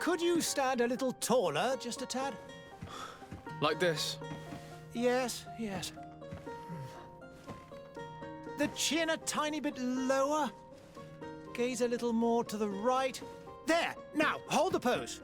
Could you stand a little taller, just a tad? Like this? Yes, yes. The chin a tiny bit lower. Gaze a little more to the right. There! Now, hold the pose.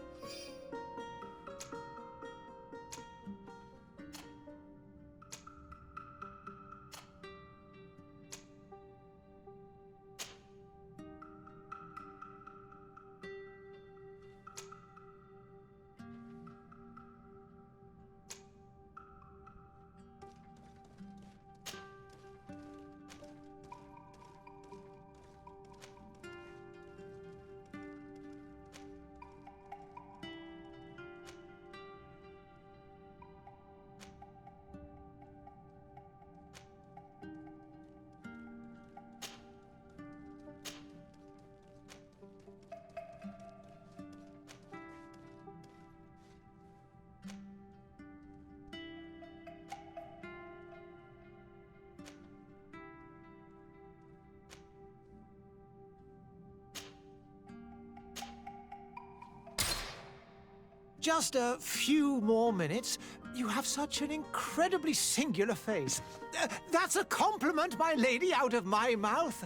Just a few more minutes. You have such an incredibly singular face. That's a compliment, my lady, out of my mouth.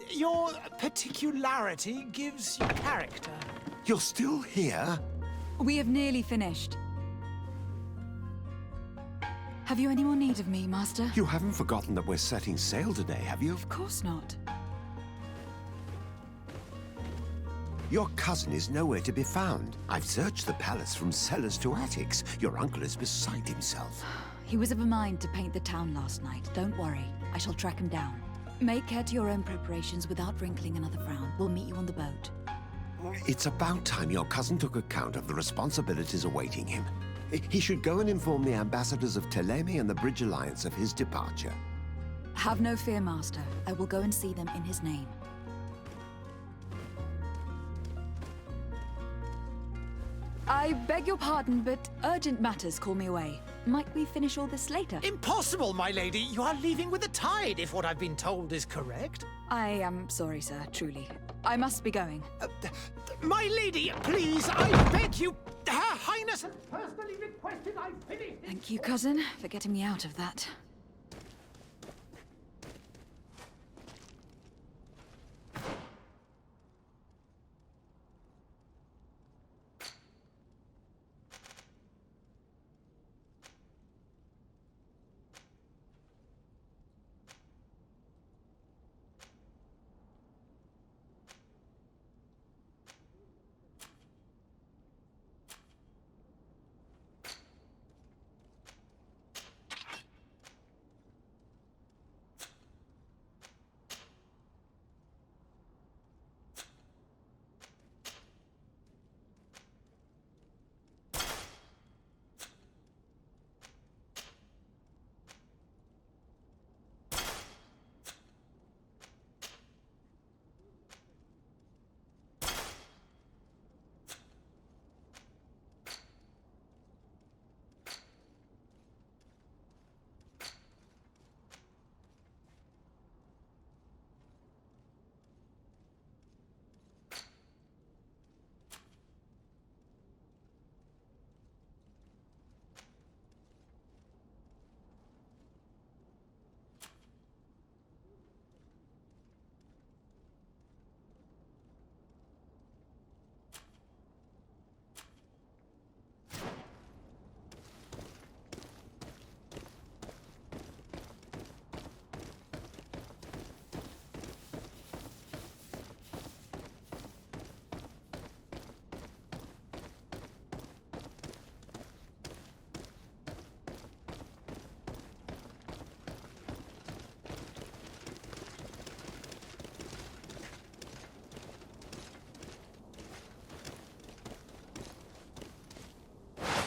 Your particularity gives you character. You're still here? We have nearly finished. Have you any more need of me, Master? You haven't forgotten that we're setting sail today, have you? Of course not. Your cousin is nowhere to be found. I've searched the palace from cellars to attics. Your uncle is beside himself. He was of a mind to paint the town last night. Don't worry. I shall track him down. Make care to your own preparations without wrinkling another frown. We'll meet you on the boat. It's about time your cousin took account of the responsibilities awaiting him. He should go and inform the ambassadors of Telemi and the Bridge Alliance of his departure. Have no fear, Master. I will go and see them in his name. I beg your pardon, but urgent matters call me away. Might we finish all this later? Impossible, my lady. You are leaving with the tide, if what I've been told is correct. I am sorry, sir, truly. I must be going. My lady, please, I beg you. Her Highness has personally requested I finish. Thank you, cousin, for getting me out of that.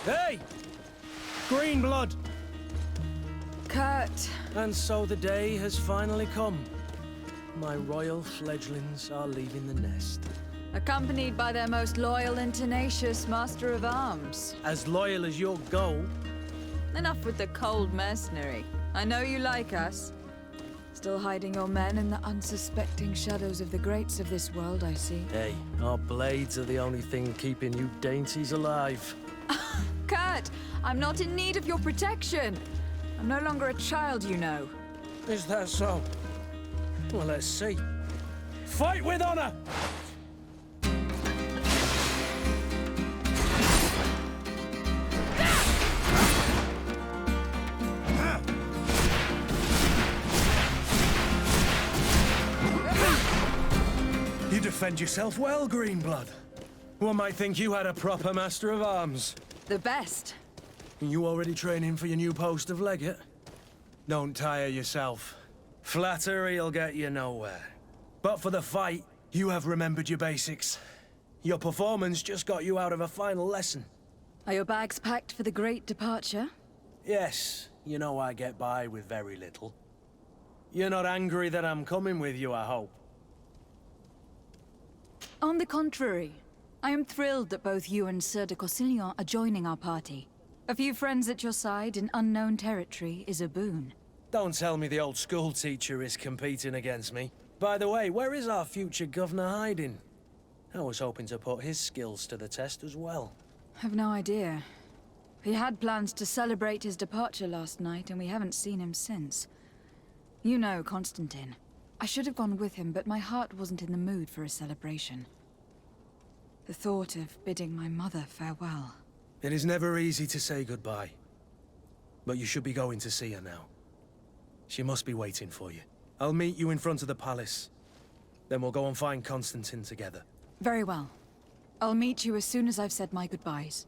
Hey! Green blood! Kurt. And so the day has finally come. My royal fledglings are leaving the nest. Accompanied by their most loyal and tenacious master of arms. As loyal as your gold. Enough with the cold mercenary. I know you like us. Still hiding your men in the unsuspecting shadows of the greats of this world, I see. Hey, our blades are the only thing keeping you dainties alive. Kurt, I'm not in need of your protection. I'm no longer a child, you know. Is that so? Well, let's see. Fight with honor! You defend yourself well, Greenblood. One might think you had a proper master of arms. The best. You already training for your new post of legate? Don't tire yourself. Flattery'll get you nowhere. But for the fight, you have remembered your basics. Your performance just got you out of a final lesson. Are your bags packed for the great departure? Yes, you know I get by with very little. You're not angry that I'm coming with you, I hope. On the contrary, I am thrilled that both you and Sir de Corsillon are joining our party. A few friends at your side in unknown territory is a boon. Don't tell me the old school teacher is competing against me. By the way, where is our future governor hiding? I was hoping to put his skills to the test as well. I've no idea. He had plans to celebrate his departure last night, and we haven't seen him since. You know Constantine. I should have gone with him, but my heart wasn't in the mood for a celebration. The thought of bidding my mother farewell. It is never easy to say goodbye. But you should be going to see her now. She must be waiting for you. I'll meet you in front of the palace. Then we'll go and find Constantine together. Very well. I'll meet you as soon as I've said my goodbyes.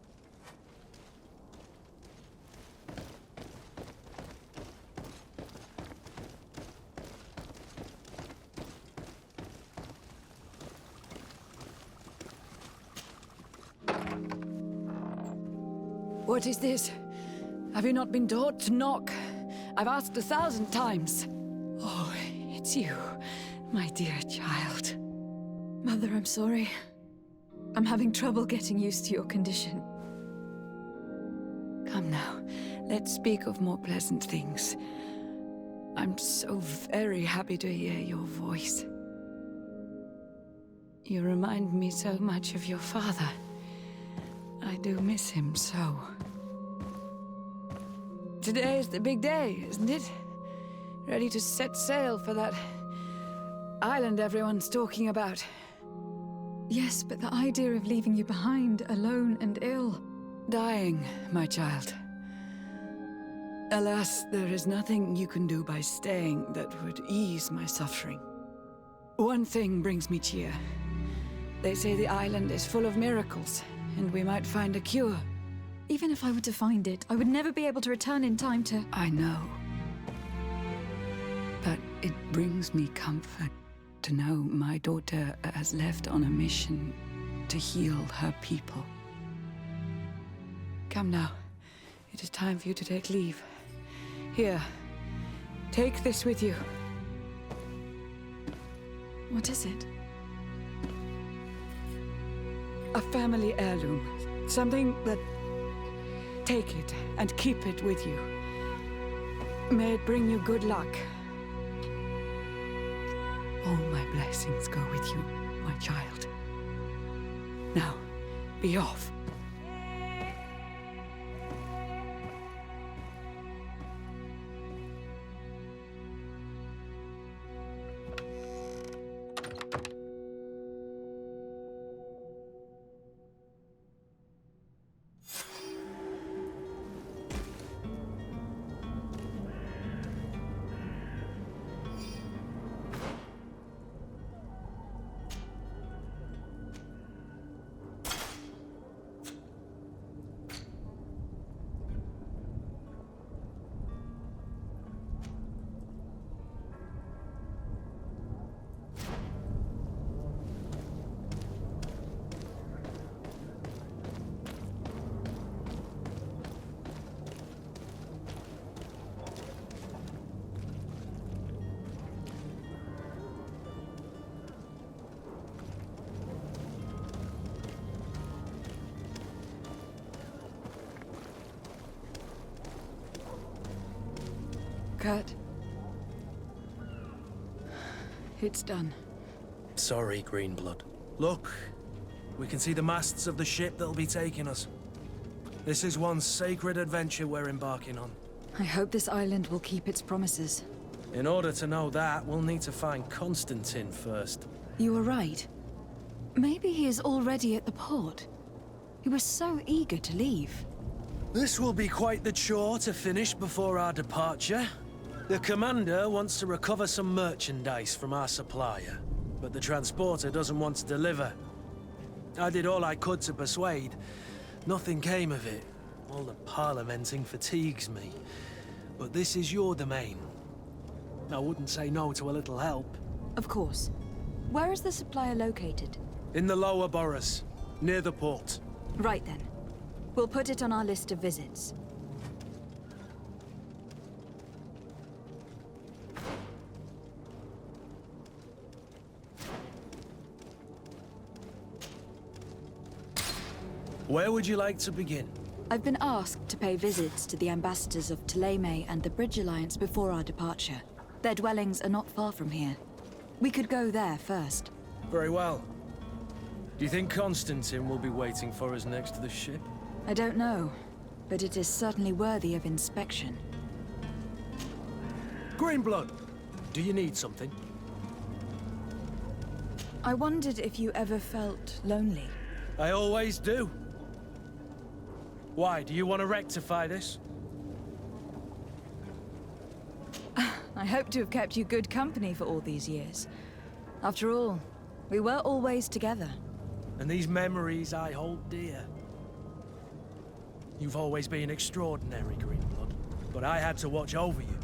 What is this? Have you not been taught to knock? I've asked 1,000 times. Oh, it's you, my dear child. Mother, I'm sorry. I'm having trouble getting used to your condition. Come now, let's speak of more pleasant things. I'm so very happy to hear your voice. You remind me so much of your father. I do miss him so. Today is the big day, isn't it? Ready to set sail for that island everyone's talking about. Yes, but the idea of leaving you behind, alone and ill. Dying, my child. Alas, there is nothing you can do by staying that would ease my suffering. One thing brings me cheer. They say the island is full of miracles, and we might find a cure. Even if I were to find it, I would never be able to return in time to... I know. But it brings me comfort to know my daughter has left on a mission to heal her people. Come now. It is time for you to take leave. Here, take this with you. What is it? A family heirloom. Something that... Take it and keep it with you. May it bring you good luck. All my blessings go with you, my child. Now, be off. Kurt. It's done. Sorry, Greenblood. Look, we can see the masts of the ship that'll be taking us. This is one sacred adventure we're embarking on. I hope this island will keep its promises. In order to know that, we'll need to find Constantine first. You were right. Maybe he is already at the port. He was so eager to leave. This will be quite the chore to finish before our departure. The commander wants to recover some merchandise from our supplier, but the transporter doesn't want to deliver. I did all I could to persuade. Nothing came of it. All the parliamenting fatigues me. But this is your domain. I wouldn't say no to a little help. Of course. Where is the supplier located? In the lower boroughs, near the port. Right then. We'll put it on our list of visits. Where would you like to begin? I've been asked to pay visits to the ambassadors of Ptolemy and the Bridge Alliance before our departure. Their dwellings are not far from here. We could go there first. Very well. Do you think Constantine will be waiting for us next to the ship? I don't know, but it is certainly worthy of inspection. Greenblood, do you need something? I wondered if you ever felt lonely. I always do. Why, do you want to rectify this? I hope to have kept you good company for all these years. After all, we were always together. And these memories I hold dear. You've always been extraordinary, Greenblood, but I had to watch over you.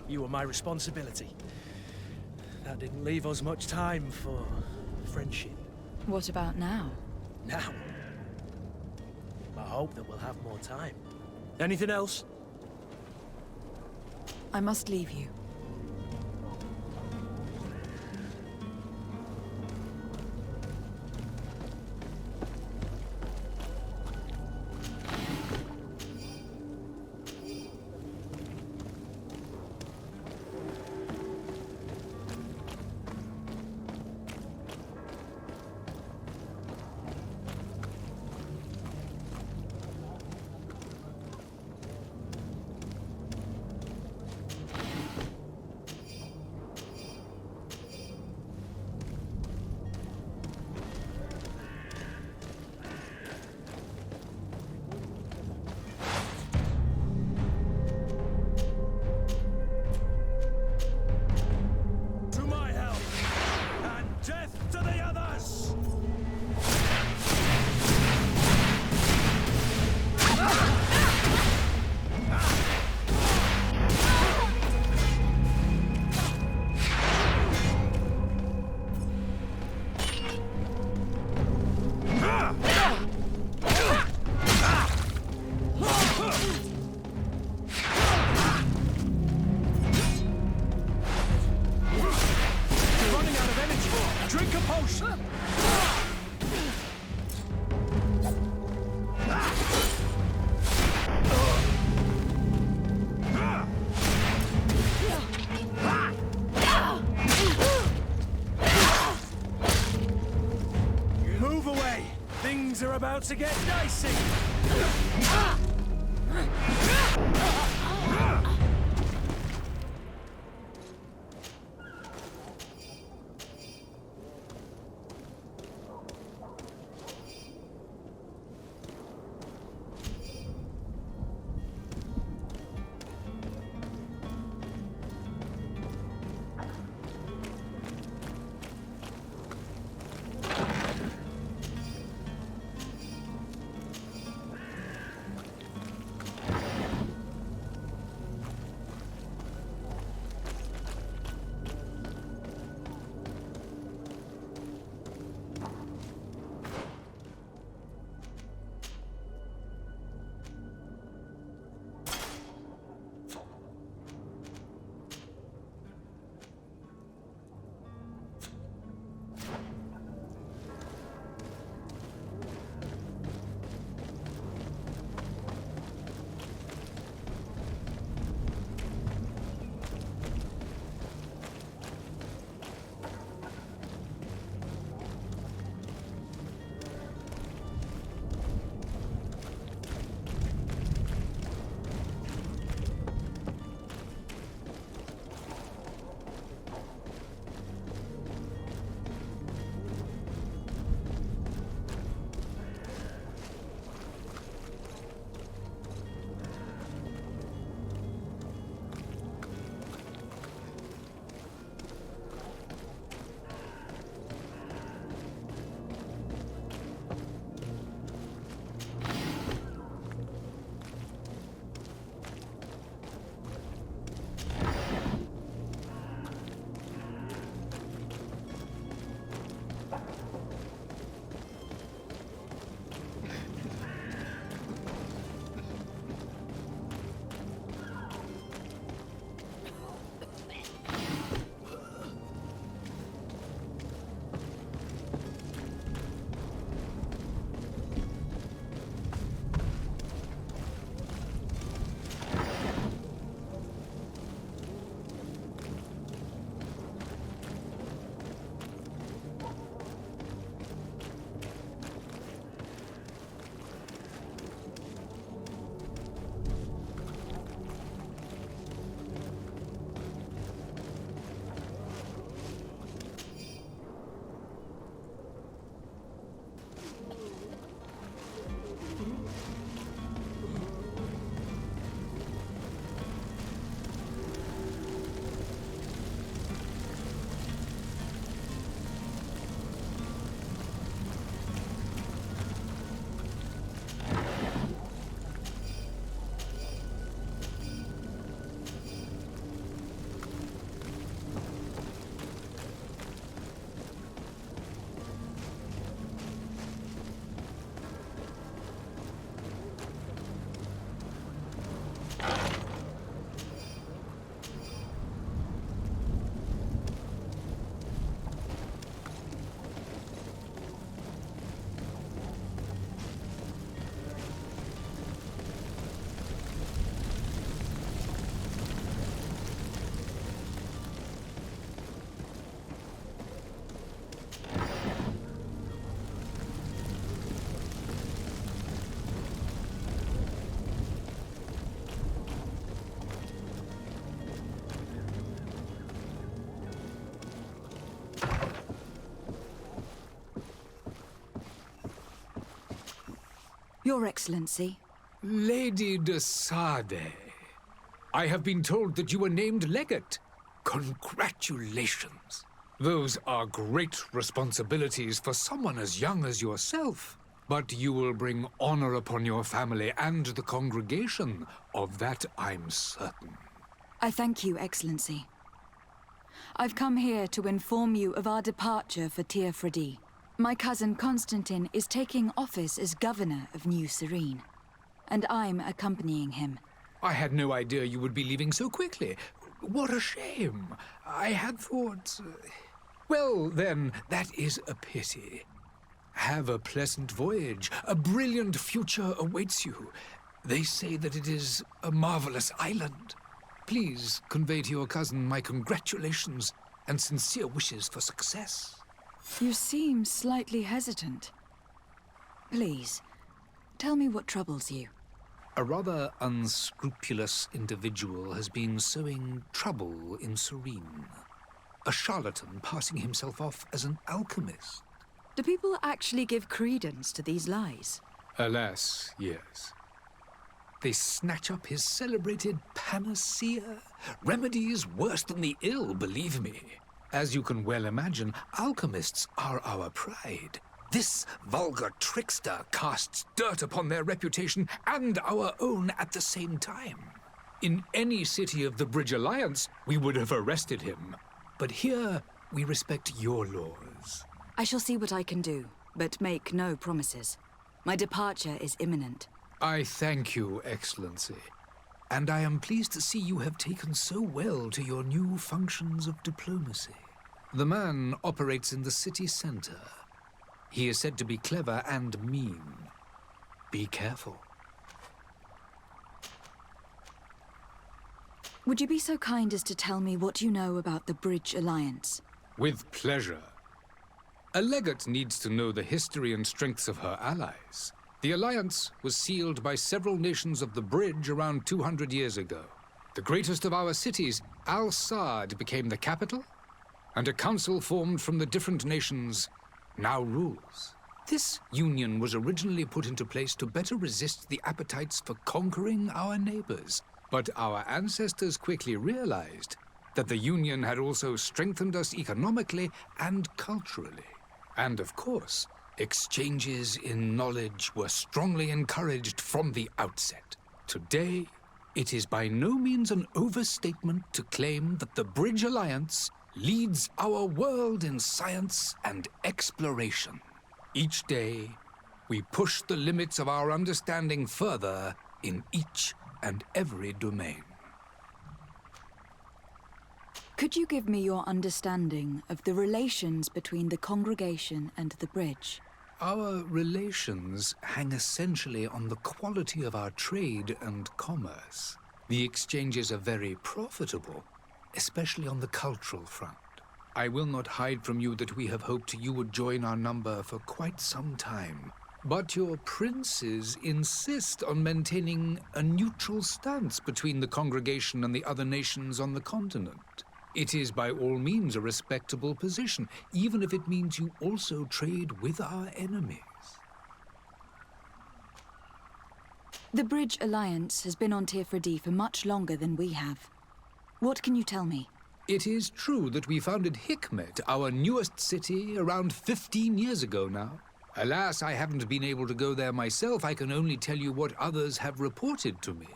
You were my responsibility. That didn't leave us much time for friendship. What about now? Now, I hope that we'll have more time. Anything else? I must leave you. Are about to get dicey. Your Excellency. Lady de Sade, I have been told that you were named legate. Congratulations. Those are great responsibilities for someone as young as yourself. But you will bring honor upon your family and the congregation. Of that I'm certain. I thank you, Excellency. I've come here to inform you of our departure for Teofredi. My cousin Constantine is taking office as governor of New Serene, and I'm accompanying him. I had no idea you would be leaving so quickly. What a shame. I had thought... Well, then, that is a pity. Have a pleasant voyage. A brilliant future awaits you. They say that it is a marvelous island. Please convey to your cousin my congratulations and sincere wishes for success. You seem slightly hesitant. Please, tell me what troubles you. A rather unscrupulous individual has been sowing trouble in Serene. A charlatan passing himself off as an alchemist. Do people actually give credence to these lies? Alas, yes. They snatch up his celebrated panacea. Remedies worse than the ill, believe me. As you can well imagine, alchemists are our pride. This vulgar trickster casts dirt upon their reputation and our own at the same time. In any city of the Bridge Alliance, we would have arrested him. But here, we respect your laws. I shall see what I can do, but make no promises. My departure is imminent. I thank you, Excellency. And I am pleased to see you have taken so well to your new functions of diplomacy. The man operates in the city center. He is said to be clever and mean. Be careful. Would you be so kind as to tell me what you know about the Bridge Alliance? With pleasure. A legate needs to know the history and strengths of her allies. The alliance was sealed by several nations of the Bridge around 200 years ago. The greatest of our cities, Al-Saad, became the capital, and a council formed from the different nations now rules. This union was originally put into place to better resist the appetites for conquering our neighbors. But our ancestors quickly realized that the union had also strengthened us economically and culturally. And of course, exchanges in knowledge were strongly encouraged from the outset. Today, it is by no means an overstatement to claim that the Bridge Alliance leads our world in science and exploration. Each day, we push the limits of our understanding further in each and every domain. Could you give me your understanding of the relations between the congregation and the Bridge? Our relations hang essentially on the quality of our trade and commerce. The exchanges are very profitable, especially on the cultural front. I will not hide from you that we have hoped you would join our number for quite some time. But your princes insist on maintaining a neutral stance between the congregation and the other nations on the continent. It is by all means a respectable position, even if it means you also trade with our enemies. The Bridge Alliance has been on Teofredi for much longer than we have. What can you tell me? It is true that we founded Hikmet, our newest city, around 15 years ago now. Alas, I haven't been able to go there myself. I can only tell you what others have reported to me.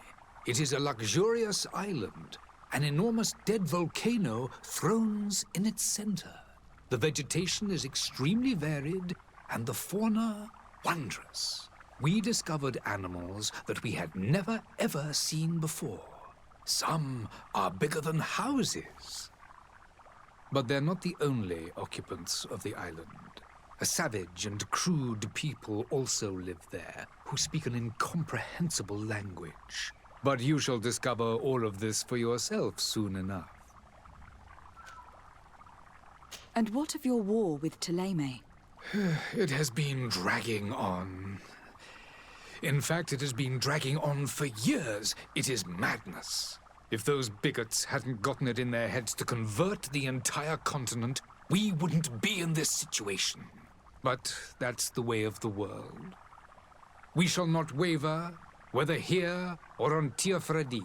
It is a luxurious island. An enormous dead volcano thrones in its center. The vegetation is extremely varied, and the fauna wondrous. We discovered animals that we had never ever seen before. Some are bigger than houses. But they're not the only occupants of the island. A savage and crude people also live there, who speak an incomprehensible language. But you shall discover all of this for yourself soon enough. And what of your war with Thélème? It has been dragging on. In fact, it has been dragging on for years. It is madness. If those bigots hadn't gotten it in their heads to convert the entire continent, we wouldn't be in this situation. But that's the way of the world. We shall not waver, whether here or on Tiafredi.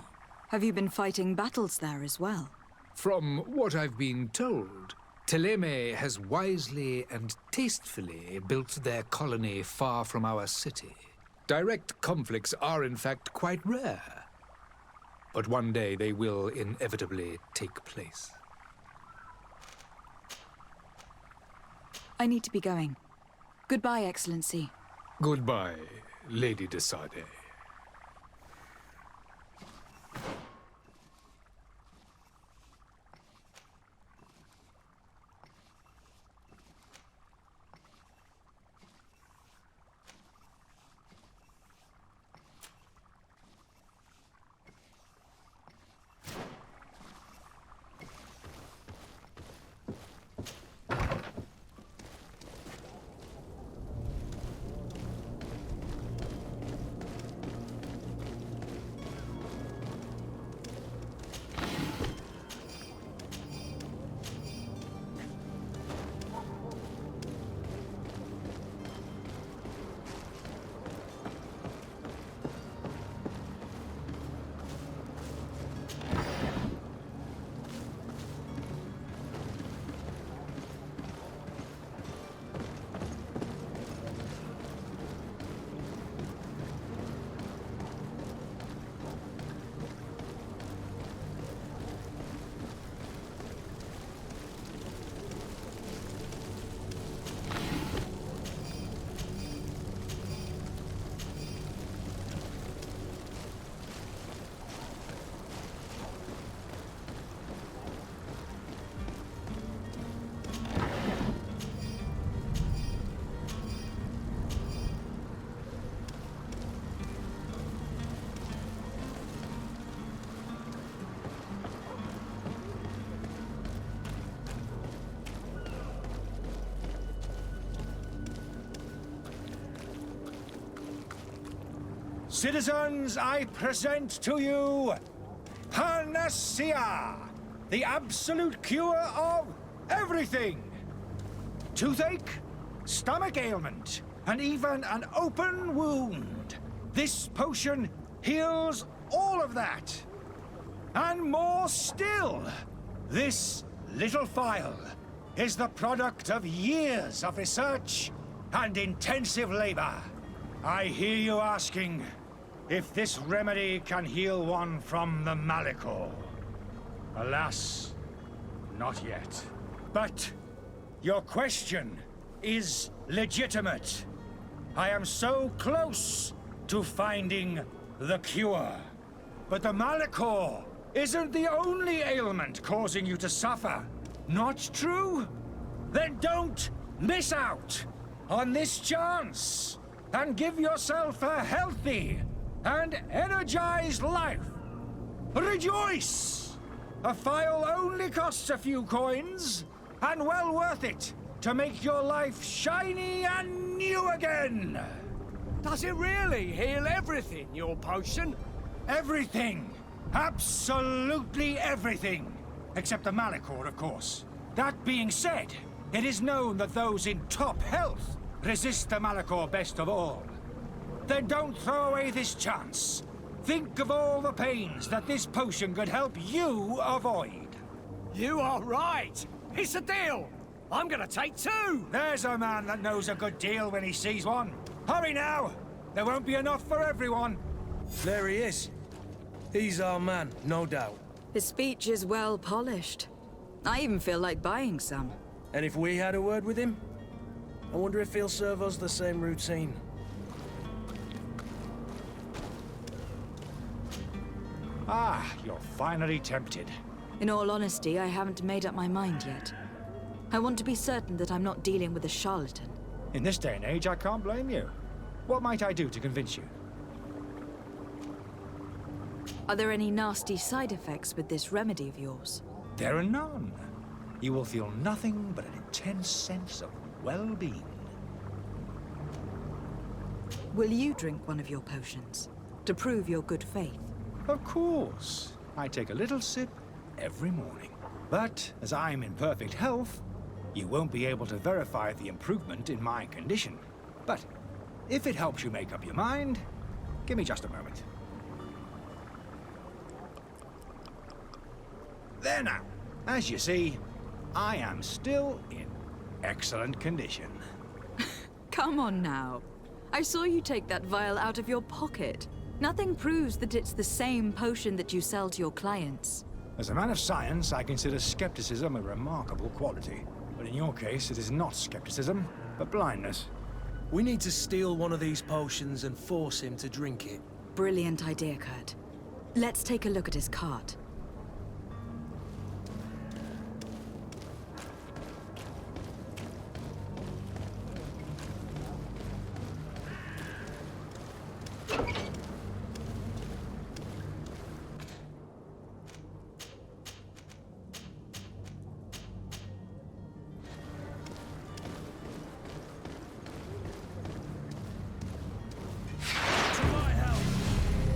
Have you been fighting battles there as well? From what I've been told, Teleme has wisely and tastefully built their colony far from our city. Direct conflicts are in fact quite rare. But one day they will inevitably take place. I need to be going. Goodbye, Excellency. Goodbye, Lady de Sade. Citizens, I present to you Panacea, the absolute cure of everything. Toothache, stomach ailment, and even an open wound. This potion heals all of that. And more still, this little phial is the product of years of research and intensive labor. I hear you asking if this remedy can heal one from the Malichor. Alas, not yet. But your question is legitimate. I am so close to finding the cure. But the Malichor isn't the only ailment causing you to suffer. Not true? Then don't miss out on this chance and give yourself a healthy and energized life. Rejoice! A phial only costs a few coins, and well worth it to make your life shiny and new again. Does it really heal everything, your potion? Everything. Absolutely everything. Except the Malichor, of course. That being said, it is known that those in top health resist the Malichor best of all. Then don't throw away this chance. Think of all the pains that this potion could help you avoid. You are right. It's a deal. I'm gonna take two. There's a man that knows a good deal when he sees one. Hurry now. There won't be enough for everyone. There he is. He's our man, no doubt. His speech is well polished. I even feel like buying some. And if we had a word with him, I wonder if he'll serve us the same routine. Ah, you're finally tempted. In all honesty, I haven't made up my mind yet. I want to be certain that I'm not dealing with a charlatan. In this day and age, I can't blame you. What might I do to convince you? Are there any nasty side effects with this remedy of yours? There are none. You will feel nothing but an intense sense of well-being. Will you drink one of your potions to prove your good faith? Of course. I take a little sip every morning. But as I'm in perfect health, you won't be able to verify the improvement in my condition. But If it helps you make up your mind, give me just a moment. There now. As you see, I am still in excellent condition. Come on now. I saw you take that vial out of your pocket. Nothing proves that it's the same potion that you sell to your clients. As a man of science, I consider skepticism a remarkable quality. But in your case, it is not skepticism, but blindness. We need to steal one of these potions and force him to drink it. Brilliant idea, Kurt. Let's take a look at his cart.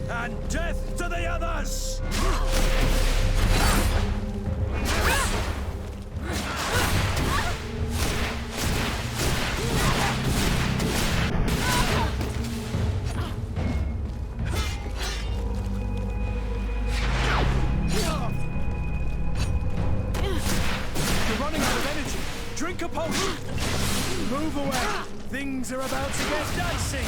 And death to the others! You're running out of energy. Drink a potion. Move away! Things are about to get dicey!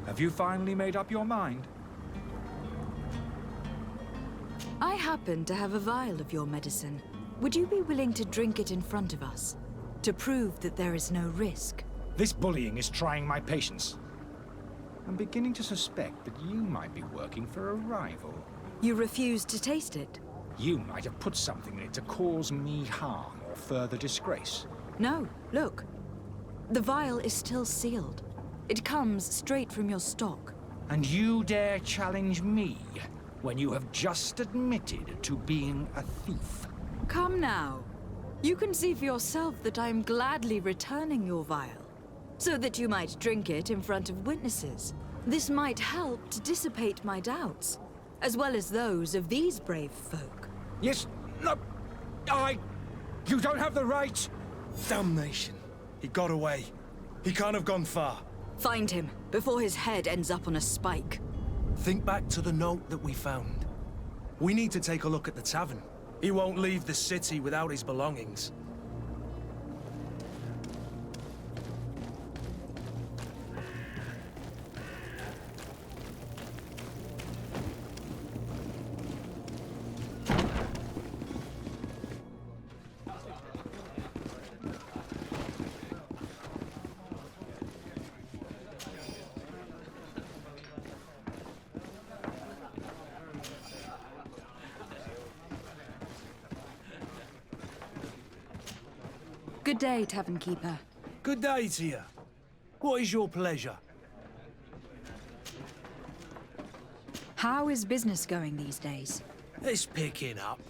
Have you finally made up your mind? I happen to have a vial of your medicine. Would you be willing to drink it in front of us? To prove that there is no risk? This bullying is trying my patience. I'm beginning to suspect that you might be working for a rival. You refuse to taste it? You might have put something in it to cause me harm or further disgrace. No, look. The vial is still sealed. It comes straight from your stock. And you dare challenge me when you have just admitted to being a thief? Come now. You can see for yourself that I am gladly returning your vial, so that you might drink it in front of witnesses. This might help to dissipate my doubts, as well as those of these brave folk. Yes, no, you don't have the right. Damnation. He got away. He can't have gone far. Find him, before his head ends up on a spike. Think back to the note that we found. We need to take a look at the tavern. He won't leave the city without his belongings. Good day, Tavern Keeper. Good day to you. What is your pleasure? How is business going these days? It's picking up.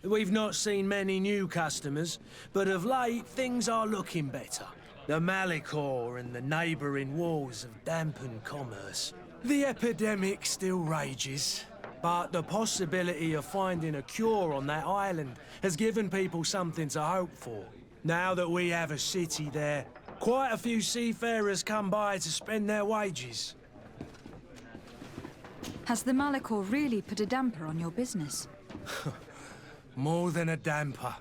We've not seen many new customers, but of late things are looking better. The Malicor and the neighbouring wars have dampened commerce. The epidemic still rages, but the possibility of finding a cure on that island has given people something to hope for. Now that we have a city there, quite a few seafarers come by to spend their wages. Has the Malachor really put a damper on your business? More than a damper.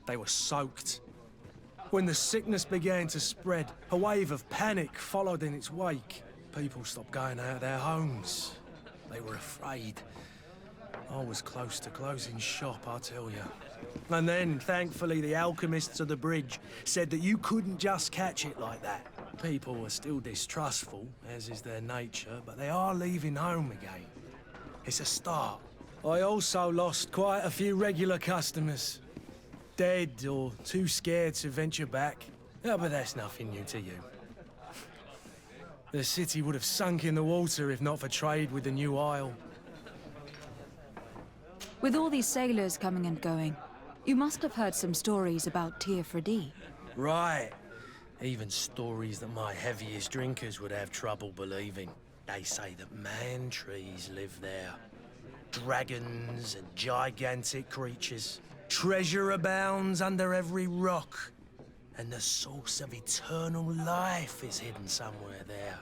They were soaked. When the sickness began to spread, a wave of panic followed in its wake. People stopped going out of their homes. They were afraid. I was close to closing shop, I tell you. And then, thankfully, the alchemists of the bridge said that you couldn't just catch it like that. People are still distrustful, as is their nature, but they are leaving home again. It's a start. I also lost quite a few regular customers. Dead or too scared to venture back. Oh, but that's nothing new to you. The city would have sunk in the water if not for trade with the new isle. With all these sailors coming and going, you must have heard some stories about Tir Freddy. Right. Even stories that my heaviest drinkers would have trouble believing. They say that man-trees live there. Dragons and gigantic creatures. Treasure abounds under every rock. And the source of eternal life is hidden somewhere there.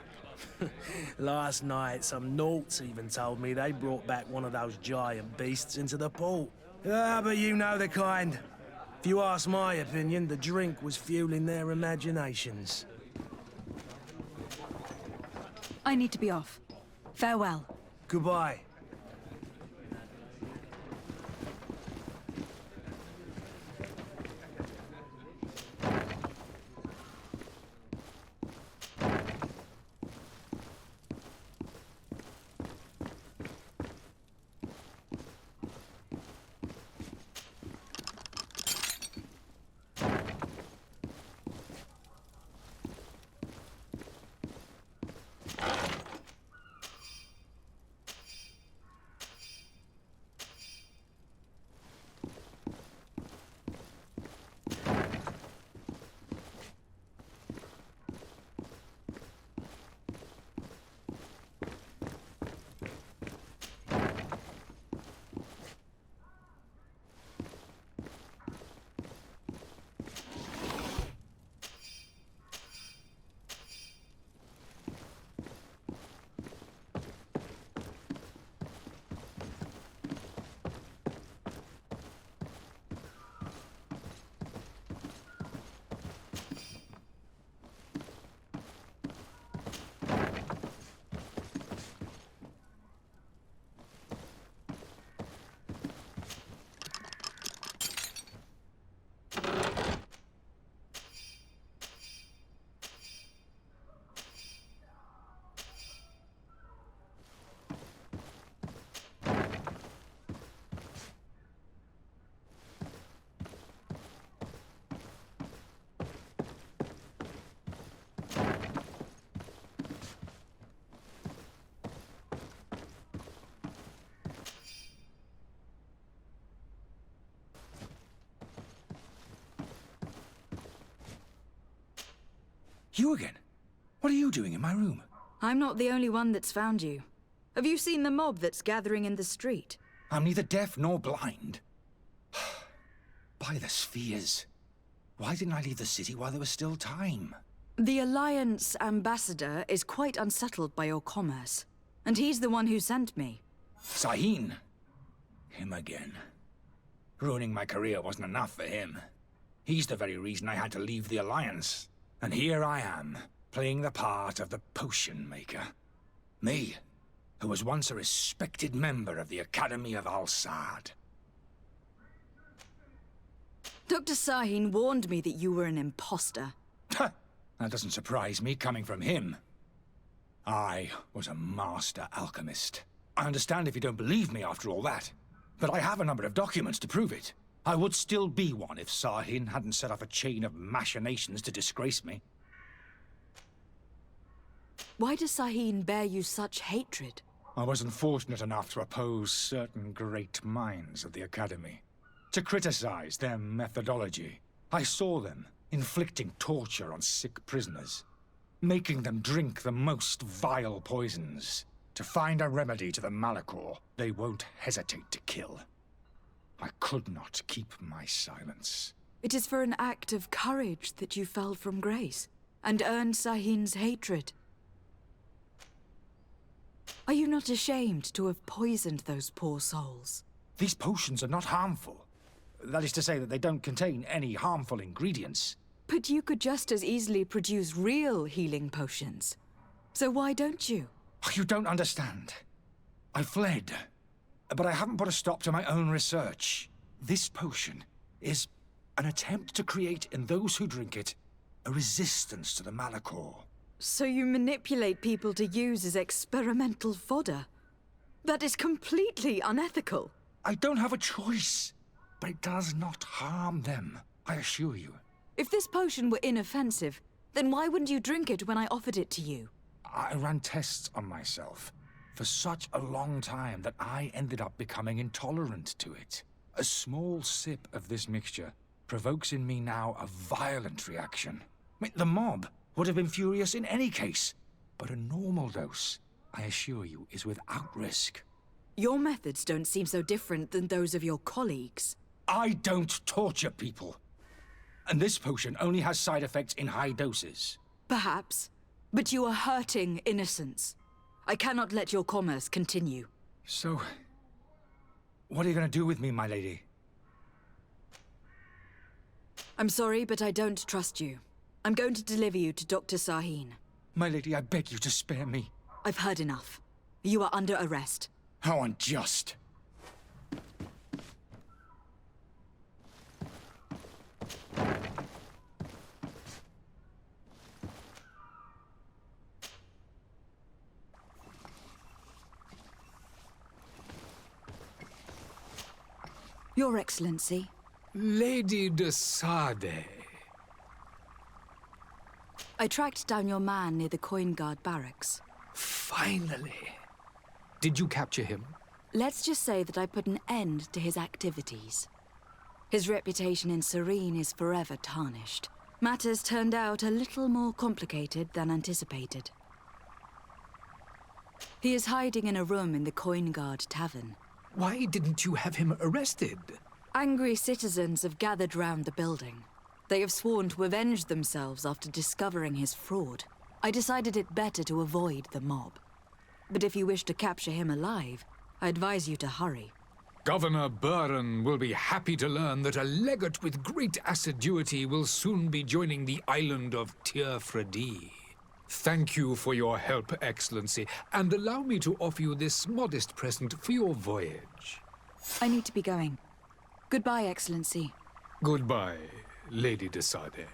Last night, some Nauts even told me they brought back one of those giant beasts into the port. Ah, but you know the kind. If you ask my opinion, the drink was fueling their imaginations. I need to be off. Farewell. Goodbye. You again? What are you doing in my room? I'm not the only one that's found you. Have you seen the mob that's gathering in the street? I'm neither deaf nor blind. By the spheres. Why didn't I leave the city while there was still time? The Alliance ambassador is quite unsettled by your commerce, and he's the one who sent me. Sahin. Him again. Ruining my career wasn't enough for him. He's the very reason I had to leave the Alliance. And here I am, playing the part of the potion maker. Me, who was once a respected member of the Academy of Al-Sad. Dr. Sahin warned me that you were an imposter. That doesn't surprise me, coming from him. I was a master alchemist. I understand if you don't believe me after all that, but I have a number of documents to prove it. I would still be one if Sahin hadn't set off a chain of machinations to disgrace me. Why does Sahin bear you such hatred? I wasn't fortunate enough to oppose certain great minds of the Academy. To criticize their methodology. I saw them inflicting torture on sick prisoners, making them drink the most vile poisons. To find a remedy to the Malachor, they won't hesitate to kill. I could not keep my silence. It is for an act of courage that you fell from grace, and earned Sahin's hatred. Are you not ashamed to have poisoned those poor souls? These potions are not harmful. That is to say that they don't contain any harmful ingredients. But you could just as easily produce real healing potions. So why don't you? You don't understand. I fled, but I haven't put a stop to my own research. This potion is an attempt to create in those who drink it a resistance to the Malachor. So you manipulate people to use as experimental fodder? That is completely unethical. I don't have a choice, but it does not harm them, I assure you. If this potion were inoffensive, then why wouldn't you drink it when I offered it to you? I ran tests on myself for such a long time that I ended up becoming intolerant to it. A small sip of this mixture provokes in me now a violent reaction. I mean, the mob would have been furious in any case, but a normal dose, I assure you, is without risk. Your methods don't seem so different than those of your colleagues. I don't torture people. And this potion only has side effects in high doses. Perhaps, but you are hurting innocents. I cannot let your commerce continue. So, what are you going to do with me, my lady? I'm sorry, but I don't trust you. I'm going to deliver you to Dr. Sahin. My lady, I beg you to spare me. I've heard enough. You are under arrest. How unjust. Your Excellency. Lady de Sade. I tracked down your man near the Coin Guard barracks. Finally. Did you capture him? Let's just say that I put an end to his activities. His reputation in Serene is forever tarnished. Matters turned out a little more complicated than anticipated. He is hiding in a room in the Coin Guard Tavern. Why didn't you have him arrested? Angry citizens have gathered round the building. They have sworn to avenge themselves after discovering his fraud. I decided it better to avoid the mob. But if you wish to capture him alive, I advise you to hurry. Governor Buren will be happy to learn that a legate with great assiduity will soon be joining the island of Tir-Fredi. Thank you for your help, Excellency, and allow me to offer you this modest present for your voyage. I need to be going. Goodbye, Excellency. Goodbye, Lady de Sade.